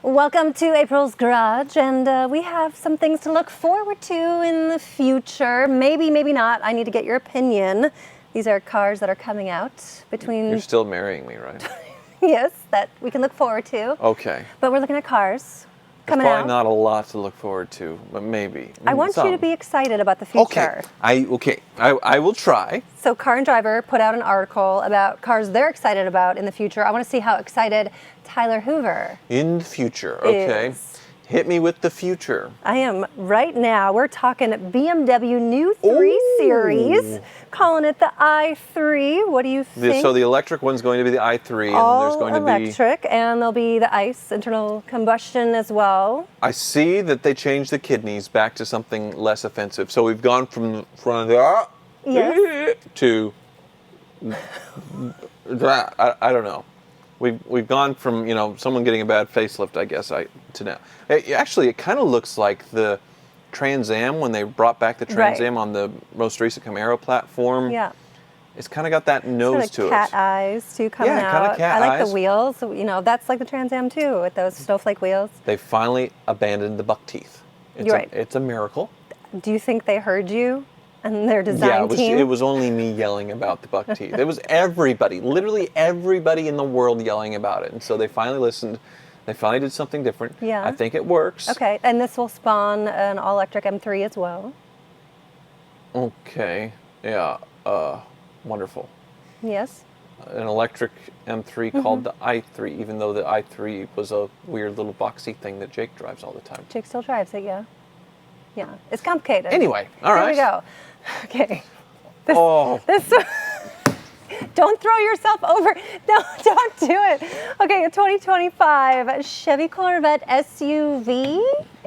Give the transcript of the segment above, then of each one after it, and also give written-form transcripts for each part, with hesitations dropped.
Welcome to April's Garage, and we have some things to look forward to in the future. Maybe, maybe not. I need to get your opinion. These are cars that are coming out between... You're still marrying me, right? Yes, that we can look forward to. Okay. But we're looking at cars coming There's out. probably not a lot to look forward to, but maybe. I want you to be excited about the future. Okay. I will try. So Car and Driver put out an article about cars they're excited about in the future. I want to see how excited Tyler Hoover In the future, okay. is. Hit me with the future. I am right now. We're talking BMW new 3 Series, calling it the i3. What do you think? So the electric one's going to be the i3, All and there's going to be electric, and there'll be the ICE, internal combustion as well. I see that they changed the kidneys back to something less offensive. So we've gone from Yes. to that. I don't know. We've gone from someone getting a bad facelift, I guess, to now. Actually, it kind of looks like the Trans Am when they brought back the Trans Am on the most recent Camaro platform. Yeah. It's kind of got that nose to it. Cat eyes too coming out. Yeah, kind of cat eyes. I like the wheels. That's like the Trans Am too, with those snowflake wheels. They finally abandoned the buck teeth. You're right. It's a miracle. Do you think they heard you and their design team? It was only me yelling about the buck teeth. It was everybody, literally everybody in the world yelling about it. And so they finally listened. They finally did something different. Yeah. I think it works. Okay, and this will spawn an all-electric M3 as well. Okay. Yeah. Wonderful. Yes. An electric M3 called the i3, even though the i3 was a weird little boxy thing that Jake drives all the time. Jake still drives it, yeah. Yeah, it's complicated. Anyway, all right. Here we go. Okay. This don't throw yourself over. No, don't do it. Okay, a 2025 Chevy Corvette SUV.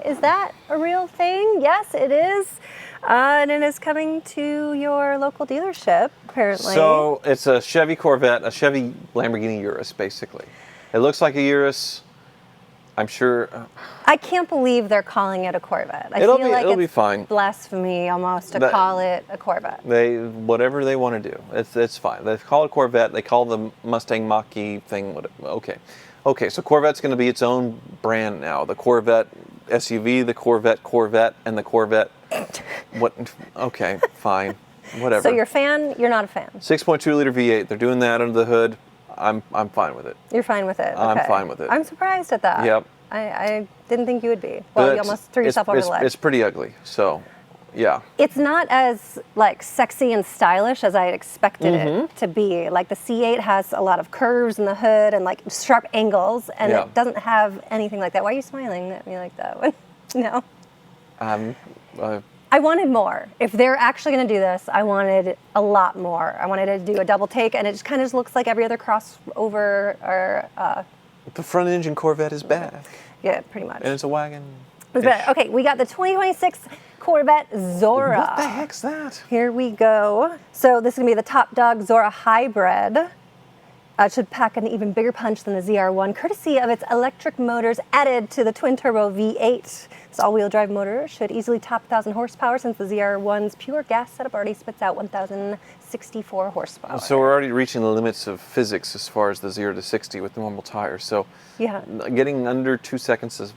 Is that a real thing? Yes, it is. And it is coming to your local dealership, apparently. So it's a Chevy Corvette, a Chevy Lamborghini Urus, basically. It looks like a Urus. I'm sure. I can't believe they're calling it a Corvette. It'll be fine. Blasphemy almost to call it a Corvette. Whatever they want to do, it's fine. They call it Corvette. They call the Mustang Mach-E thing. Okay. So Corvette's going to be its own brand now. The Corvette SUV, the Corvette, and the Corvette. What? Okay, fine, whatever. So you're a fan? You're not a fan? 6.2 liter V8. They're doing that under the hood. I'm fine with it. You're fine with it? Okay. I'm fine with it. I'm surprised at that. Yep. I didn't think you would be. Well, you almost threw yourself over the ledge. It's pretty ugly, so, yeah. It's not as, sexy and stylish as I had expected it to be. Like, the C8 has a lot of curves in the hood and, sharp angles, and it doesn't have anything like that. Why are you smiling at me like that? No. I wanted more. If they're actually going to do this, I wanted a lot more. I wanted to do a double take, and it just kind of looks like every other crossover or... the front engine Corvette is back. Yeah, pretty much. And it's a wagon. Okay, we got the 2026 Corvette Zora. What the heck's that? Here we go. So this is going to be the top dog Zora hybrid. It should pack an even bigger punch than the ZR1, courtesy of its electric motors added to the twin-turbo V8. This all-wheel drive motor should easily top 1,000 horsepower since the ZR1's pure gas setup already spits out 1,064 horsepower. So we're already reaching the limits of physics as far as the 0 to 60 with normal tires. So yeah, getting under 2 seconds is,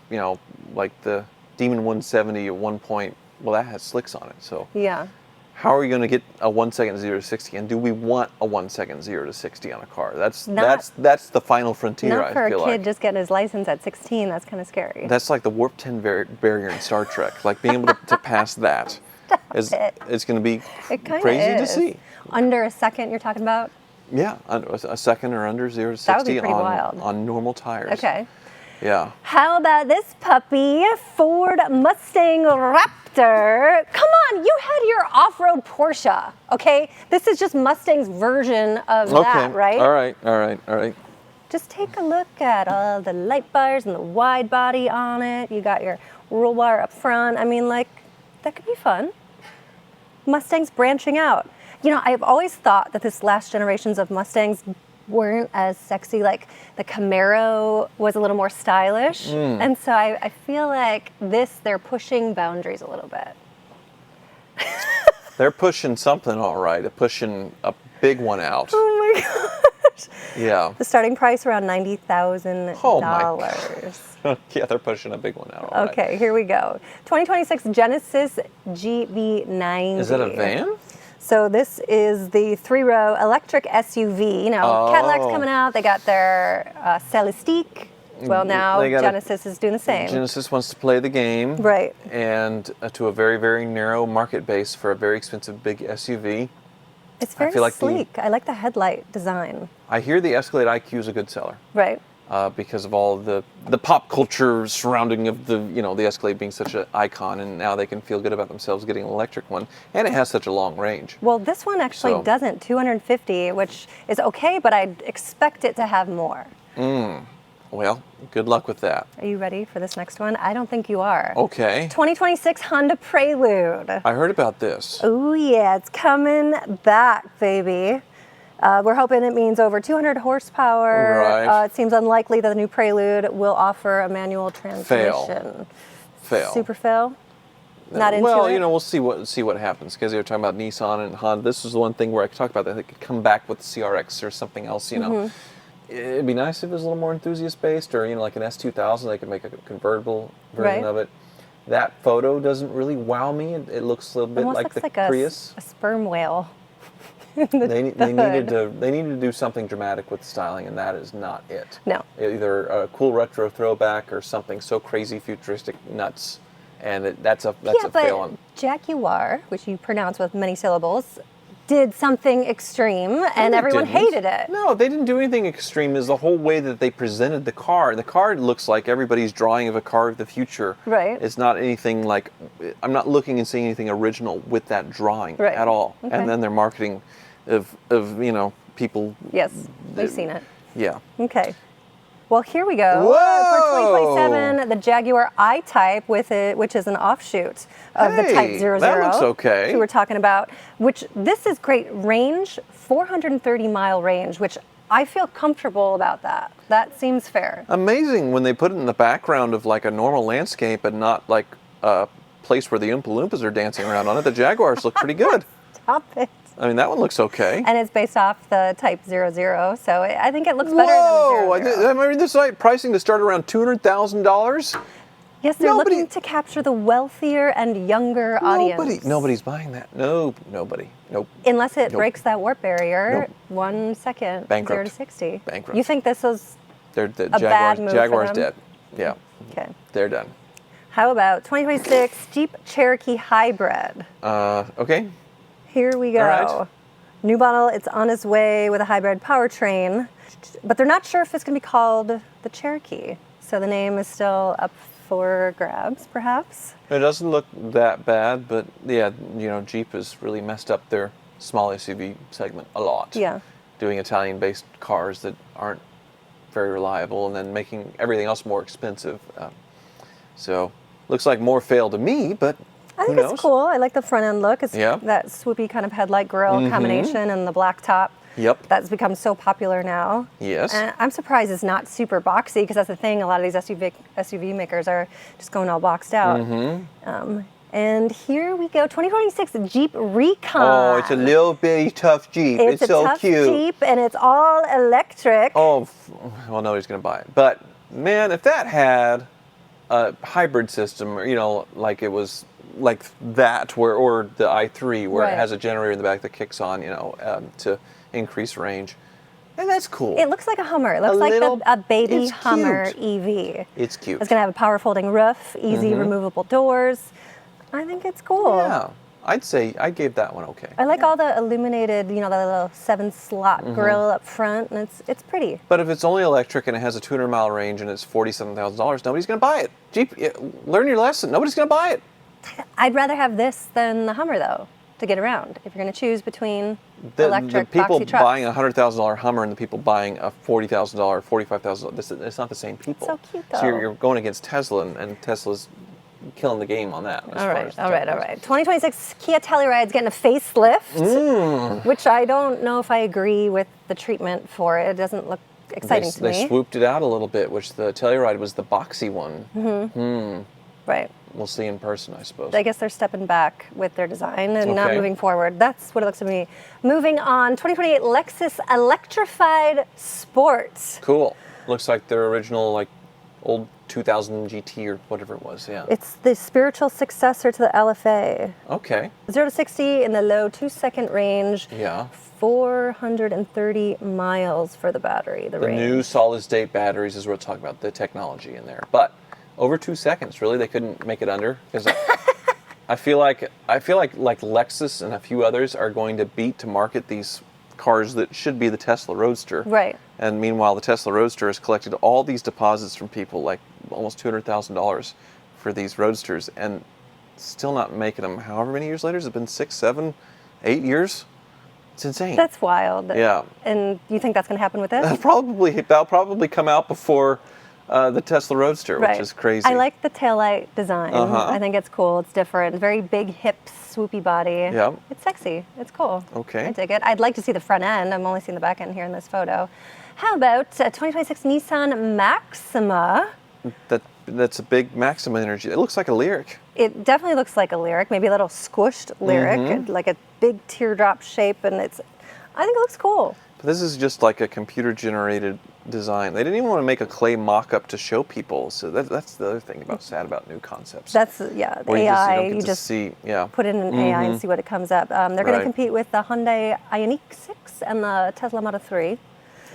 like the Demon 170 at one point, well, that has slicks on it. So yeah. How are you going to get a 1 second 0 to 60? And do we want a 1 second 0 to 60 on a car? That's the final frontier, I feel like. Not for a kid just getting his license at 16. That's kind of scary. That's like the warp 10 barrier in Star Trek. Like being able to pass that. It's going to be crazy to see. Under a second you're talking about? Yeah, a second or under 0 to 60 that would be pretty wild. On normal tires. Okay. Yeah. How about this puppy, Ford Mustang Raptor? Come on, you had your off-road Porsche, okay? This is just Mustang's version of that, right? All right. Just take a look at all the light bars and the wide body on it. You got your roll bar up front. I mean, that could be fun. Mustang's branching out. I've always thought that this last generations of Mustangs weren't as sexy. Like the Camaro was a little more stylish. And so I feel like they're pushing boundaries a little bit. They're pushing something all right. They're pushing a big one out. Oh my God. Yeah. The starting price around $90,000. Oh my God. Yeah, they're pushing a big one out. All Okay, here we go. 2026 Genesis GV90. Is that a van? So this is the 3-row electric SUV. You know, Cadillac's coming out. They got their Celestiq. Well, now Genesis is doing the same. Genesis wants to play the game. Right. And to a very, very narrow market base for a very expensive big SUV. It's very sleek. I like the headlight design. I hear the Escalade IQ is a good seller. Right. Because of all the pop culture surrounding of the Escalade being such an icon, and now they can feel good about themselves getting an electric one, and it has such a long range. Well, this one actually doesn't, 250, which is okay, but I'd expect it to have more. Well, good luck with that. Are you ready for this next one? I don't think you are. Okay. 2026 Honda Prelude. I heard about this. Oh yeah, it's coming back, baby. We're hoping it means over 200 horsepower. Right. It seems unlikely that the new Prelude will offer a manual transmission. Fail. Super fail? Not into well, it? we'll see what happens, because you're talking about Nissan and Honda. This is the one thing where I could talk about that they could come back with CRX or something else, It'd be nice if it was a little more enthusiast-based, or, like an S2000, they could make a convertible version of it. That photo doesn't really wow me. It looks a little bit like the Prius. A sperm whale. They needed to do something dramatic with the styling, and that is not it. No. Either a cool retro throwback or something so crazy futuristic nuts, and that's a fail on. Jaguar, which you pronounce with many syllables, did something extreme, and everyone hated it. No, they didn't do anything extreme. Is the whole way that they presented the car. The car looks like everybody's drawing of a car of the future. Right. It's not anything like, I'm not looking and seeing anything original with that drawing at all. Okay. And then their marketing of people. Yes, we've seen it. Yeah. Okay. Well, here we go. Whoa! For 2027, the Jaguar I-Type with it, which is an offshoot of the Type 00. That looks okay. We were talking about, which this is great range, 430-mile range, which I feel comfortable about that. That seems fair. Amazing when they put it in the background of like a normal landscape and not like a place where the Oompa Loompas are dancing around on it. The Jaguars look pretty good. Stop it. I mean, that one looks okay. And it's based off the Type 00, so I think it looks better than the 00. I mean, this pricing to start around $200,000. Yes, they're looking to capture the wealthier and younger audience. Nobody's buying that. No, nobody. Nope. Unless it breaks that warp barrier. Nope. 1 second. Bankrupt. 0 to 60. Bankrupt. You think this is the bad move Jaguar's for them? dead. Yeah. Okay. They're done. How about 2026 Jeep Cherokee Hybrid? Okay. Here we go. All right. New model, it's on its way with a hybrid powertrain, but they're not sure if it's going to be called the Cherokee. So the name is still up for grabs, perhaps. It doesn't look that bad, but yeah, Jeep has really messed up their small SUV segment a lot. Yeah. Doing Italian-based cars that aren't very reliable, and then making everything else more expensive. So looks like more fail to me, but I think it's cool. I like the front end look. It's that swoopy kind of headlight grille combination and the black top. Yep. That's become so popular now. Yes. And I'm surprised it's not super boxy, because that's the thing. A lot of these SUV makers are just going all boxed out. And here we go, 2026 Jeep Recon. Oh, it's a little bitty tough Jeep. It's so tough cute. Jeep, and it's all electric. Oh, well, nobody's going to buy it. But man, if that had a hybrid system, like it was like that, or the i3, where it has a generator in the back that kicks on, to increase range. And that's cool. It looks like a Hummer. It looks like a baby Hummer EV. It's cute. It's going to have a power folding roof, easy removable doors. I think it's cool. Yeah. I'd say I gave that one okay. I like all the illuminated, the little 7-slot grille up front, and it's pretty. But if it's only electric and it has a 200-mile range and it's $47,000, nobody's going to buy it. Jeep, learn your lesson. Nobody's going to buy it. I'd rather have this than the Hummer, though, to get around. If you're going to choose between electric, the people boxy trucks. buying a $100,000 Hummer and the people buying a $40,000, $45,000, it's not the same people. So cute, though. So you're going against Tesla, and Tesla's killing the game on that. All right. 2026 Kia Telluride's getting a facelift, which I don't know if I agree with the treatment for it. It doesn't look exciting to me. They swooped it out a little bit, which the Telluride was the boxy one. Right. We'll see in person, I suppose. I guess they're stepping back with their design and not Okay. moving forward. That's what it looks to me. Moving on, 2028 Lexus Electrified Sport. Cool. Looks like their original, like, old 2000 GT or whatever it was, yeah. It's the spiritual successor to the LFA. Okay. 0 to 60 in the low 2-second range. Yeah. 430 miles for the battery, the range. New solid-state batteries is what we're talking about, the technology in there. But over 2 seconds, really? They couldn't make it under? Because I feel like Lexus and a few others are going to beat to market these cars that should be the Tesla Roadster. Right. And meanwhile, the Tesla Roadster has collected all these deposits from people, like almost $200,000 for these Roadsters, and still not making them. However many years later, has it been 6, 7, 8 years? It's insane. That's wild. Yeah. And you think that's going to happen with this? That'll probably come out before the Tesla Roadster, Right. which is crazy. I like the taillight design. Uh-huh. I think it's cool. It's different. Very big hips, swoopy body. Yeah. It's sexy. It's cool. Okay. I dig it. I'd like to see the front end. I'm only seeing the back end here in this photo. How about 2026 Nissan Maxima? That's a big Maxima energy. It looks like a Lyric. It definitely looks like a Lyric, maybe a little squished Lyric, Mm-hmm. like a big teardrop shape, and I think it looks cool. But this is just like a computer-generated design. They didn't even want to make a clay mock-up to show people. So that's the other thing sad about new concepts. That's, Where AI. you just see, yeah. Put it in an AI and see what it comes up. They're going to Right. compete with the Hyundai Ioniq 6 and the Tesla Model 3.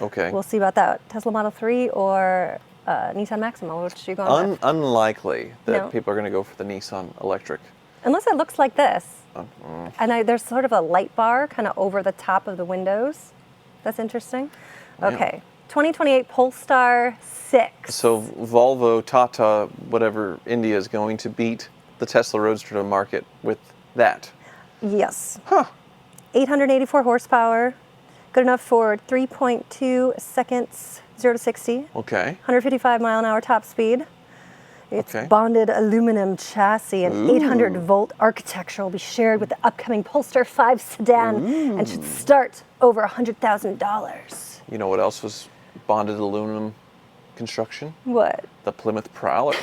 Okay. We'll see about that. Tesla Model 3 or Nissan Maxima, which you going with? Unlikely that No. people are going to go for the Nissan Electric. Unless it looks like this. Uh-uh. And there's sort of a light bar kind of over the top of the windows. That's interesting. Yeah. Okay. 2028 Polestar 6. So Volvo, Tata, whatever, India is going to beat the Tesla Roadster to market with that. Yes. Huh. 884 horsepower. Good enough for 3.2 seconds, 0 to 60. Okay. 155 mile an hour top speed. It's Okay. bonded aluminum chassis and 800 volt architecture will be shared with the upcoming Polestar 5 sedan and should start over $100,000. You know what else was bonded aluminum construction? What? The Plymouth Prowler.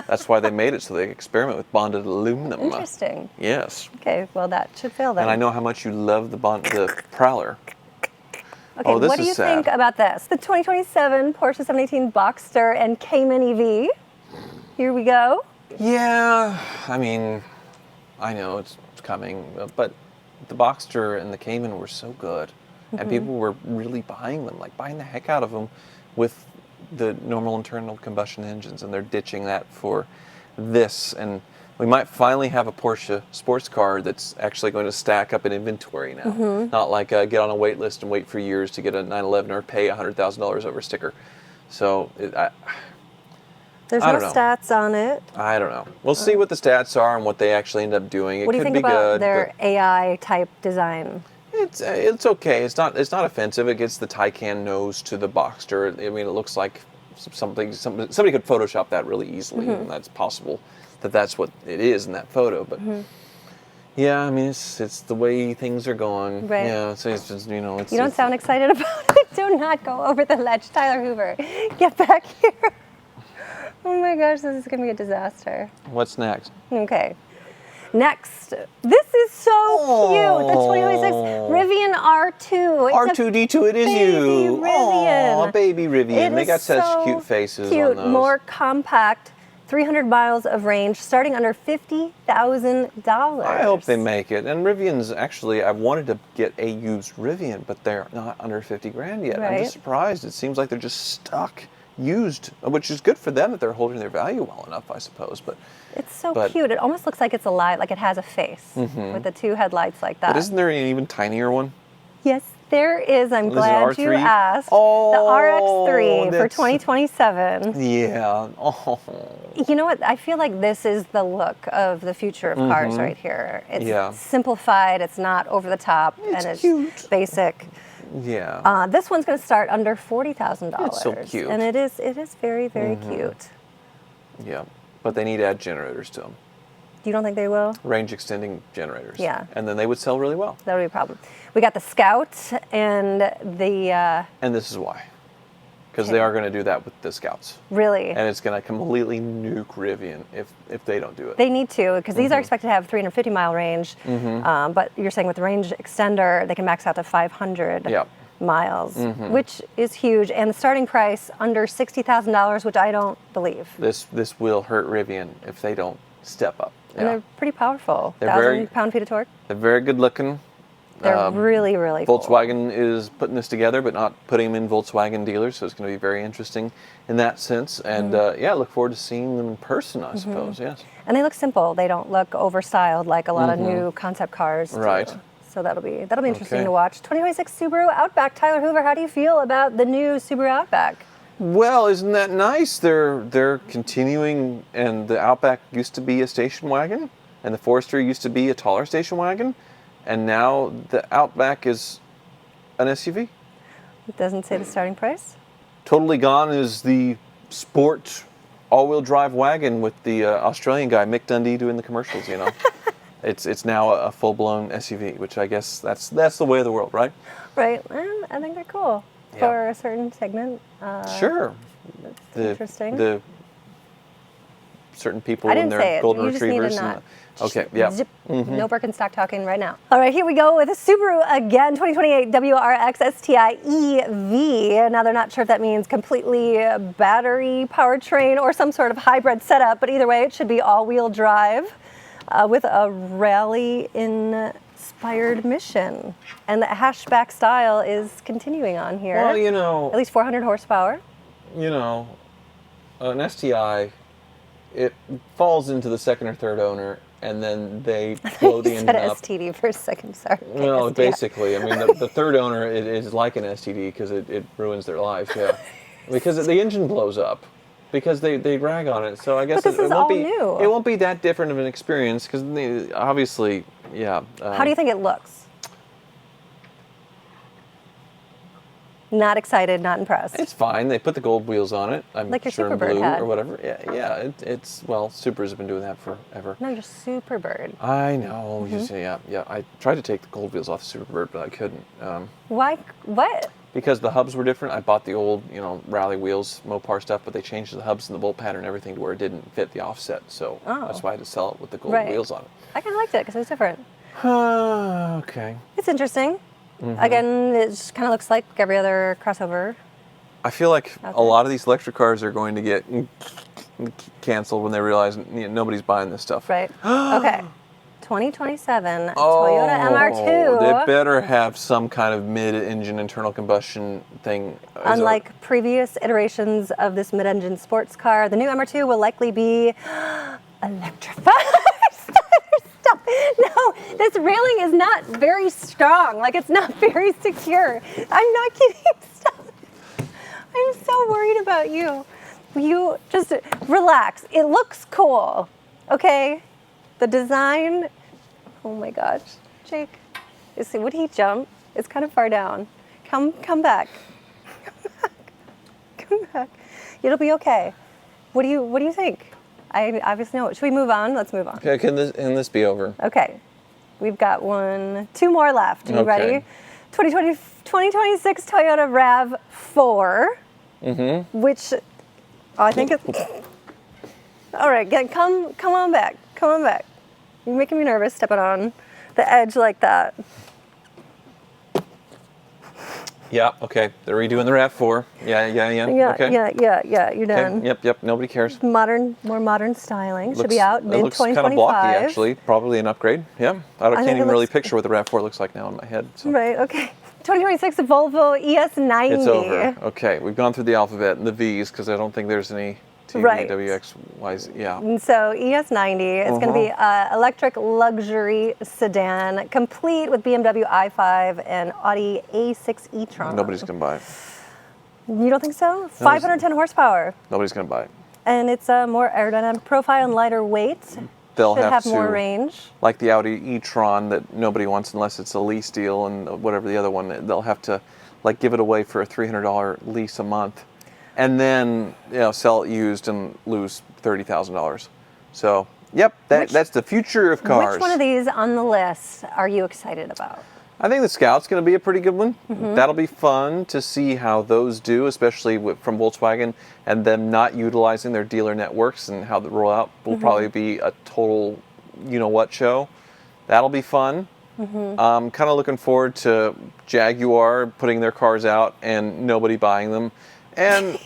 That's why they made it, so they experiment with bonded aluminum. Interesting. Yes. Okay, well that should fail then. And I know how much you love the Prowler. Okay, Oh, this what do is you sad. think about this? The 2027 Porsche 718 Boxster and Cayman EV. Here we go. Yeah, I mean, I know it's coming, but the Boxster and the Cayman were so good, and people were really buying them, like buying the heck out of them with the normal internal combustion engines, and they're ditching that for this. And we might finally have a Porsche sports car that's actually going to stack up in inventory now, not like get on a wait list and wait for years to get a 911 or pay $100,000 over a sticker. So There's I no don't know. stats on it. I don't know. We'll see what the stats are and what they actually end up doing. It What do you could think be about good. their AI type design? It's okay. It's not offensive. It gets the Taycan nose to the Boxster. I mean, it looks like somebody could Photoshop that really easily, and that's possible. That's what it is in that photo. But yeah, I mean, it's the way things are going. Right. Yeah, so it's just it's. You don't sound excited about it. Do not go over the ledge. Tyler Hoover, get back here. Oh my gosh, this is going to be a disaster. What's next? Okay. Next, this is so cute. The 2026 Rivian R2. It's a R2D2, it is baby you. Rivian. Aw, baby Rivian. It They is got such so cute faces cute, on those. more compact, 300 miles of range, starting under $50,000. I hope they make it. And Rivian's actually, I wanted to get a used Rivian, but they're not under 50 grand yet. I'm Right. just surprised. It seems like they're just stuck used, which is good for them that they're holding their value well enough, I suppose. But It's so But- cute. It almost looks like it's alive, like it has a face with the two headlights like that. isn't there an even tinier one? Yes, there is. I'm Is it glad you R3? asked. Oh, the RX3 for that's- 2027. Yeah. Oh. You know what? I feel like this is the look of the future of cars right here. It's Yeah. simplified. It's not over the top, It's and it's cute. basic. Yeah. This one's going to start under $40,000. It's so cute. and it is very, very cute. Yeah. But they need to add generators to them. You don't think they will? Range extending generators. Yeah. And then they would sell really well. That would be a problem. We got the Scout and the And this is why. because they are going to do that with the Scouts. Really? And it's going to completely nuke Rivian if they don't do it. They need to, because these are expected to have 350-mile range. But you're saying with the range extender, they can max out to 500 miles, which is huge. And the starting price under $60,000, which I don't believe. This will hurt Rivian if they don't step up. And they're pretty powerful. They're 1,000 pound-feet of torque. They're very good looking. They're really, really cool. Volkswagen is putting this together, but not putting them in Volkswagen dealers, so it's going to be very interesting in that sense. And yeah, I look forward to seeing them in person, I suppose, yes. And they look simple. They don't look overstyled like a lot of new concept cars do. Right. So that'll be interesting to watch. 2026 Subaru Outback. Tyler Hoover, how do you feel about the new Subaru Outback? Well, isn't that nice? They're continuing, and the Outback used to be a station wagon, and the Forester used to be a taller station wagon. And now the Outback is an SUV. It doesn't say the starting price. Totally gone is the sport all-wheel drive wagon with the Australian guy Mick Dundee doing the commercials. You know, it's now a full-blown SUV, which I guess that's the way of the world, right? Right. I think they're cool for a certain segment. Sure. Interesting. The certain people and their golden retrievers. Okay, yeah. No Birkenstock talking right now. All right, here we go with a Subaru again, 2028 WRX STI EV. Now, they're not sure if that means completely battery powertrain or some sort of hybrid setup, but either way, it should be all-wheel drive with a rally-inspired mission. And the hatchback style is continuing on here. Well, you know... At least 400 horsepower. You know, an STI, it falls into the second or third owner, and then they blow the engine up. STD for a second, sorry. Well, basically, I mean, the third owner it is like an STD because it ruins their life, yeah. Because the engine blows up, because they rag on it. So I guess it won't be that different of an experience because obviously, yeah. How do you think it looks? Not excited, not impressed. It's fine. They put the gold wheels on it. I'm like your sure in Superbird blue had. or whatever. Yeah. It's well, Supers have been doing that forever. No, your Superbird. I know. You say, yeah. I tried to take the gold wheels off the Superbird, but I couldn't. Why? What? Because the hubs were different. I bought the old, rally wheels, Mopar stuff, but they changed the hubs and the bolt pattern and everything to where it didn't fit the offset. So that's why I had to sell it with the gold wheels on it. I kind of liked it because it was different. Okay. It's interesting. Again, it just kind of looks like every other crossover. I feel like a lot of these electric cars are going to get canceled when they realize nobody's buying this stuff. Right. Okay. 2027 Toyota MR2. They better have some kind of mid-engine internal combustion thing. Unlike previous iterations of this mid-engine sports car, the new MR2 will likely be electrified. Stop. No, this railing is not very strong. Like, it's not very secure. I'm not kidding. Stop. I'm so worried about you. You just relax. It looks cool, okay? The design, oh my gosh. Jake, would he jump? It's kind of far down. Come back. Come back. It'll be okay. What do you think? I obviously know it. Should we move on? Let's move on. Okay, can this be over? Okay. We've got two more left. Are you ready? 2026 Toyota RAV4. Which I think it's... All right, come on back. Come on back. You're making me nervous stepping on the edge like that. Yeah, okay. They're redoing the RAV4. Yeah. Okay. Yeah. You're done. Okay. Yep. Nobody cares. More modern styling. Should be out mid-2025. It looks kind of blocky, actually. Probably an upgrade. Yeah. I can't even really picture what the RAV4 looks like now in my head. So. Right, okay. 2026 Volvo ES90. It's over. Okay. We've gone through the alphabet and the V's because I don't think there's any TV, WX, Y's. Yeah. And so ES90, it's going to be an electric luxury sedan, complete with BMW i5 and Audi A6 e-tron. Nobody's going to buy it. You don't think so? 510 horsepower. Nobody's going to buy it. And it's a more aerodynamic profile and lighter weight. They'll have more range. Like the Audi e-tron that nobody wants unless it's a lease deal and whatever the other one, they'll have to give it away for a $300 lease a month. And then sell it used and lose $30,000. So, yep, that's the future of cars. Which one of these on the list are you excited about? I think the Scout's going to be a pretty good one. That'll be fun to see how those do, especially from Volkswagen and them not utilizing their dealer networks, and how the rollout will probably be a total you-know-what show. That'll be fun. Kind of looking forward to Jaguar putting their cars out and nobody buying them. And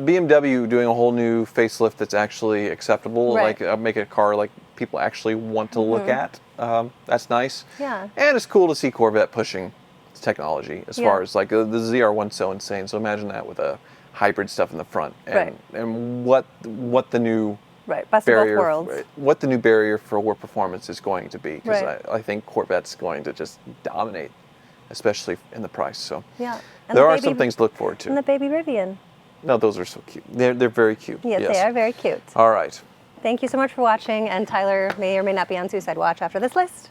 BMW doing a whole new facelift that's actually acceptable, Right. like make a car like people actually want to look at. That's nice. Yeah. And it's cool to see Corvette pushing technology as Yeah. far as like the ZR1's so insane. So imagine that with a hybrid stuff in the front, and Right. and what the new Right, best of both barrier, worlds. what the new barrier for war performance is going to be, because Right. I think Corvette's going to just dominate, especially in the price. So Yeah. And there the are baby- some things to look forward And to. the baby Rivian. No, those are so cute. They're very cute. Yes, they are very cute. All right. Thank you so much for watching, and Tyler may or may not be on Suicide Watch after this list.